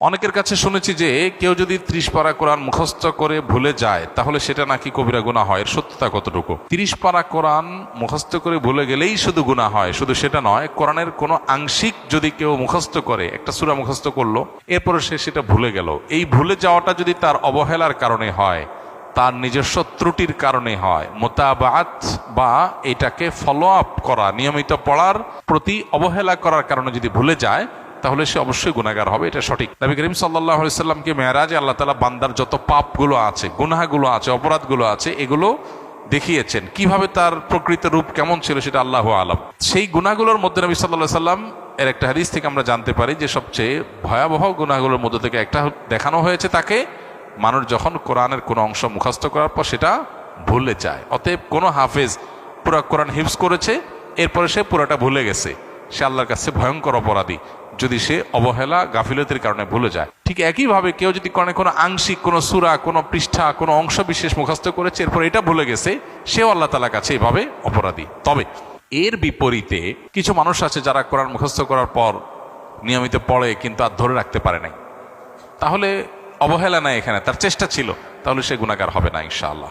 অনেকের কাছে শুনেছি যে কেউ যদি 30 পারা কোরআন মুখস্থ করে ভুলে যায় তাহলে সেটা নাকি কবিরা গুনাহ হয়। এর সত্যতা কতটুকু? 30 পারা কোরআন মুখস্থ করে ভুলে গেলেই শুধু গুনাহ হয়, শুধু সেটা নয়, কোরআনের কোনো আংশিক যদি কেউ মুখস্থ করে, একটা সূরা মুখস্থ করলো, এরপরে সে সেটা ভুলে গেল, এই ভুলে যাওয়াটা যদি তার অবহেলার কারণে হয়, তার নিজস্ব ত্রুটির কারণে হয়, মুতাবাআত বা এটাকে ফলো আপ করা, নিয়মিত পড়ার প্রতি অবহেলা করার কারণে যদি ভুলে যায়, তাহলে সে অবশ্যই গুনাহগার হবে। এটা সঠিক। নবী করিম সাল্লাল্লাহু আলাইহি সাল্লামকে মেরাজে আল্লাহ তাআলা বান্দার যত পাপগুলো আছে, গুনাহগুলো আছে, অপরাধগুলো আছে, এগুলো দেখিয়েছেন। কিভাবে তার প্রকৃত রূপ কেমন ছিল সেটা আল্লাহু আলাম। সেই গুনাহগুলোর মধ্যে নবী সাল্লাল্লাহু আলাইহি সাল্লাম এর একটা হাদিস থেকে আমরা জানতে পারি যে সবচেয়ে ভয়াবহ গুনাহগুলোর মধ্যে থেকে একটা দেখানো হয়েছে তাকে, মানুষ যখন কোরআনের কোনো অংশ মুখস্থ করার পর সেটা ভুলে যায়। অতএব কোনো হাফেজ পুরা কোরআন হিফজ করেছে, এরপরে সে পুরাটা ভুলে গেছে, সে আল্লাহর কাছে ভয়ঙ্কর অপরাধী, যদি সে অবহেলা গাফিলতির কারণে ভুলে যায়। ঠিক একইভাবে কেউ যদি কোনো আংশিক, কোনো সূরা, কোনো পৃষ্ঠা, কোনো অংশ বিশেষ মুখস্থ করেছে, এরপর এটা ভুলে গেছে, সেও আল্লাহ তাআলার কাছে এভাবে অপরাধী। তবে এর বিপরীতে কিছু মানুষ আছে যারা কোরআন মুখস্থ করার পর নিয়মিত পড়ে কিন্তু আর ধরে রাখতে পারে নাই, তাহলে অবহেলা নাই এখানে, তার চেষ্টা ছিল, তাহলে সে গুনাহগার হবে না ইনশাআল্লাহ।